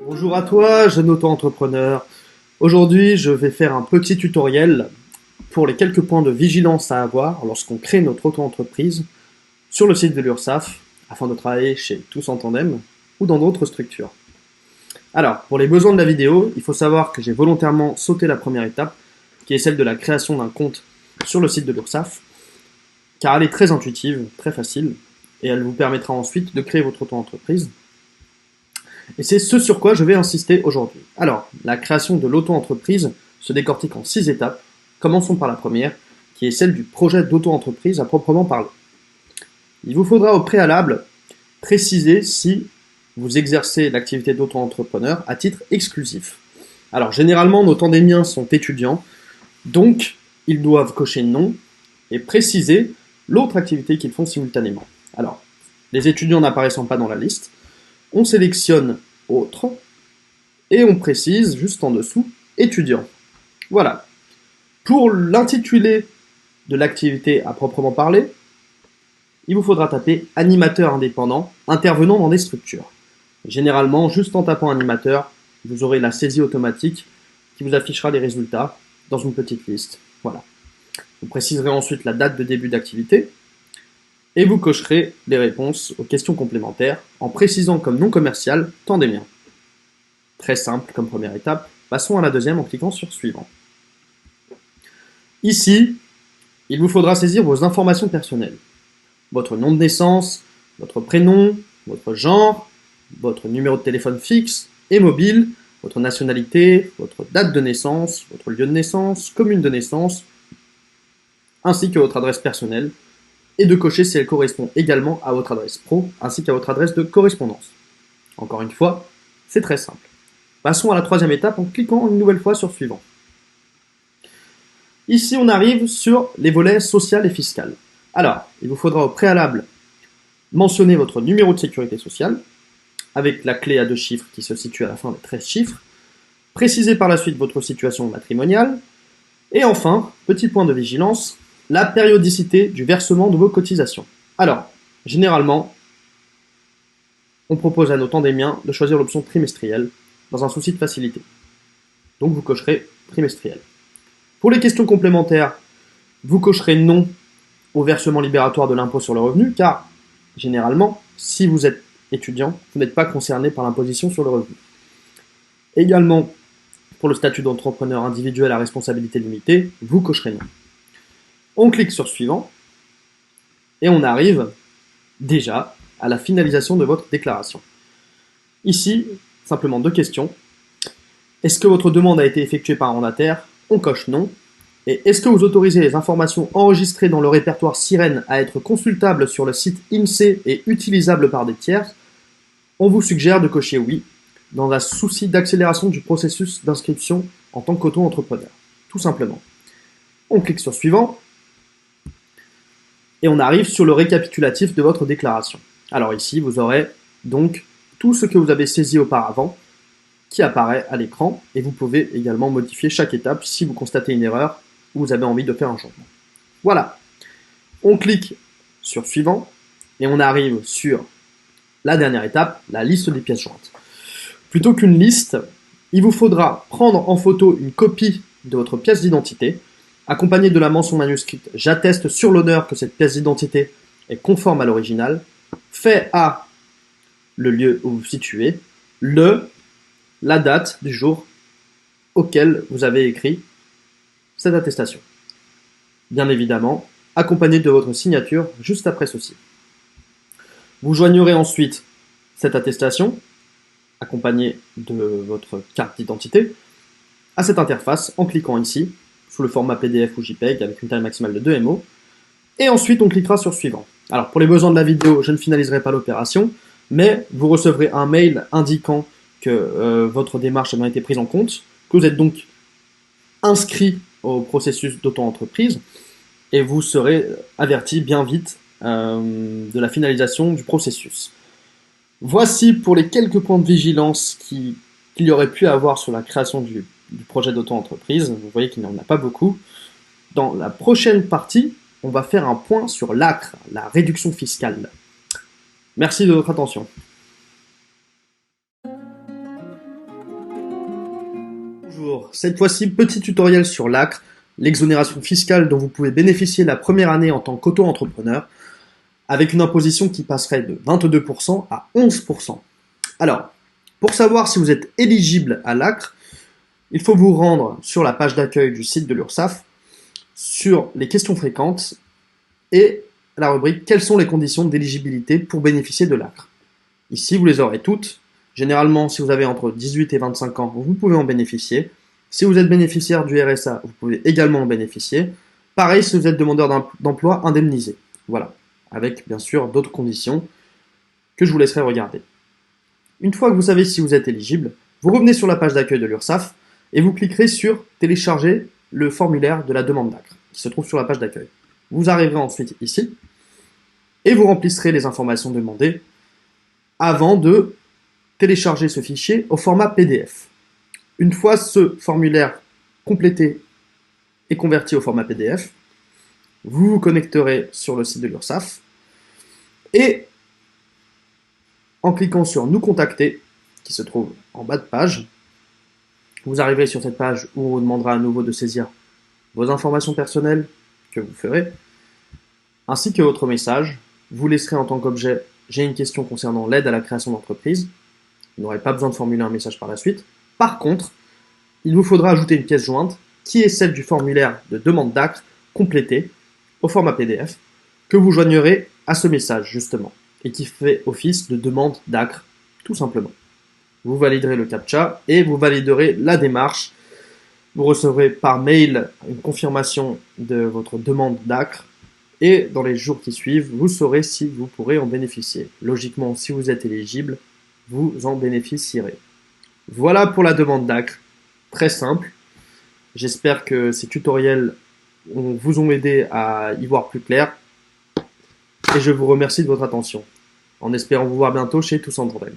Bonjour à toi, jeune auto-entrepreneur. Aujourd'hui, je vais faire un petit tutoriel pour les quelques points de vigilance à avoir lorsqu'on crée notre auto-entreprise sur le site de l'URSSAF afin de travailler chez Tous en Tandem ou dans d'autres structures. Alors, pour les besoins de la vidéo, il faut savoir que j'ai volontairement sauté la première étape, qui est celle de la création d'un compte sur le site de l'URSSAF, car elle est très intuitive, très facile, et elle vous permettra ensuite de créer votre auto-entreprise. Et c'est ce sur quoi je vais insister aujourd'hui. Alors, la création de l'auto-entreprise se décortique en 6 étapes. Commençons par la première, qui est celle du projet d'auto-entreprise à proprement parler. Il vous faudra au préalable préciser si vous exercez l'activité d'auto-entrepreneur à titre exclusif. Alors, généralement, nos tandémiens sont étudiants, donc ils doivent cocher non et préciser l'autre activité qu'ils font simultanément. Alors, les étudiants n'apparaissant pas dans la liste, on sélectionne autre et on précise juste en dessous étudiant. Voilà. Pour l'intitulé de l'activité à proprement parler, il vous faudra taper animateur indépendant intervenant dans des structures. Généralement, juste en tapant animateur, vous aurez la saisie automatique qui vous affichera les résultats dans une petite liste. Voilà. Vous préciserez ensuite la date de début d'activité et vous cocherez les réponses aux questions complémentaires en précisant comme nom commercial Tandemien. Très simple comme première étape. Passons à la deuxième en cliquant sur Suivant. Ici, il vous faudra saisir vos informations personnelles. Votre nom de naissance, votre prénom, votre genre, votre numéro de téléphone fixe et mobile, votre nationalité, votre date de naissance, votre lieu de naissance, commune de naissance, ainsi que votre adresse personnelle, et de cocher si elle correspond également à votre adresse pro, ainsi qu'à votre adresse de correspondance. Encore une fois, c'est très simple. Passons à la troisième étape en cliquant une nouvelle fois sur Suivant. Ici, on arrive sur les volets social et fiscal. Alors, il vous faudra au préalable mentionner votre numéro de sécurité sociale, avec la clé à 2 chiffres qui se situe à la fin des 13 chiffres, préciser par la suite votre situation matrimoniale, et enfin, petit point de vigilance, la périodicité du versement de vos cotisations. Alors, généralement, on propose à nos tandémiens de choisir l'option trimestrielle, dans un souci de facilité. Donc vous cocherez trimestriel. Pour les questions complémentaires, vous cocherez non au versement libératoire de l'impôt sur le revenu, car généralement, si vous êtes étudiant, vous n'êtes pas concerné par l'imposition sur le revenu. Également, pour le statut d'entrepreneur individuel à responsabilité limitée, vous cocherez non. On clique sur Suivant, et on arrive déjà à la finalisation de votre déclaration. Ici, simplement 2 questions. Est-ce que votre demande a été effectuée par un mandataire? On coche non. Et est-ce que vous autorisez les informations enregistrées dans le répertoire Sirène à être consultables sur le site INSEE et utilisables par des tiers? On vous suggère de cocher oui, dans un souci d'accélération du processus d'inscription en tant qu'auto-entrepreneur. Tout simplement. On clique sur Suivant, et on arrive sur le récapitulatif de votre déclaration. Alors ici, vous aurez donc tout ce que vous avez saisi auparavant qui apparaît à l'écran, et vous pouvez également modifier chaque étape si vous constatez une erreur ou vous avez envie de faire un changement. Voilà. On clique sur Suivant, et on arrive sur la dernière étape, la liste des pièces jointes. Plutôt qu'une liste, il vous faudra prendre en photo une copie de votre pièce d'identité, accompagnée de la mention manuscrite « J'atteste sur l'honneur que cette pièce d'identité est conforme à l'original », fait à le lieu où vous vous situez, la date du jour auquel vous avez écrit cette attestation. Bien évidemment, accompagné de votre signature juste après ceci. Vous joignerez ensuite cette attestation, accompagnée de votre carte d'identité, à cette interface en cliquant ici, sous le format PDF ou JPEG avec une taille maximale de 2 MO, et ensuite on cliquera sur Suivant. Alors pour les besoins de la vidéo, je ne finaliserai pas l'opération, mais vous recevrez un mail indiquant que votre démarche a bien été prise en compte, que vous êtes donc inscrit au processus d'auto-entreprise, et vous serez averti bien vite de la finalisation du processus. Voici pour les quelques points de vigilance qu'il y aurait pu avoir sur la création du projet d'auto-entreprise. Vous voyez qu'il n'y en a pas beaucoup. Dans la prochaine partie, on va faire un point sur l'ACRE, la réduction fiscale. Merci de votre attention. cette fois-ci, petit tutoriel sur l'ACRE, l'exonération fiscale dont vous pouvez bénéficier la première année en tant qu'auto-entrepreneur, avec une imposition qui passerait de 22% à 11%. Alors, pour savoir si vous êtes éligible à l'ACRE, il faut vous rendre sur la page d'accueil du site de l'URSSAF, sur les questions fréquentes et la rubrique « Quelles sont les conditions d'éligibilité pour bénéficier de l'ACRE ?» Ici, vous les aurez toutes. Généralement, si vous avez entre 18 et 25 ans, vous pouvez en bénéficier. Si vous êtes bénéficiaire du RSA, vous pouvez également en bénéficier. Pareil si vous êtes demandeur d'emploi indemnisé. Voilà, avec bien sûr d'autres conditions que je vous laisserai regarder. Une fois que vous savez si vous êtes éligible, vous revenez sur la page d'accueil de l'URSSAF et vous cliquerez sur « Télécharger le formulaire de la demande d'ACRE » qui se trouve sur la page d'accueil. Vous arriverez ensuite ici et vous remplirez les informations demandées avant de télécharger ce fichier au format PDF. Une fois ce formulaire complété et converti au format PDF, vous vous connecterez sur le site de l'URSSAF et en cliquant sur « Nous contacter » qui se trouve en bas de page, vous arriverez sur cette page où on vous demandera à nouveau de saisir vos informations personnelles que vous ferez, ainsi que votre message. Vous laisserez en tant qu'objet « J'ai une question concernant l'aide à la création d'entreprise ». Vous n'aurez pas besoin de formuler un message par la suite. Par contre, il vous faudra ajouter une pièce jointe qui est celle du formulaire de demande d'ACRE complété au format PDF que vous joignerez à ce message justement et qui fait office de demande d'ACRE tout simplement. Vous validerez le CAPTCHA et vous validerez la démarche. Vous recevrez par mail une confirmation de votre demande d'ACRE et dans les jours qui suivent, vous saurez si vous pourrez en bénéficier. Logiquement, si vous êtes éligible, vous en bénéficierez. Voilà pour la demande d'ACRE, très simple. J'espère que ces tutoriels vous ont aidé à y voir plus clair et je vous remercie de votre attention, en espérant vous voir bientôt chez Tous en Bretagne.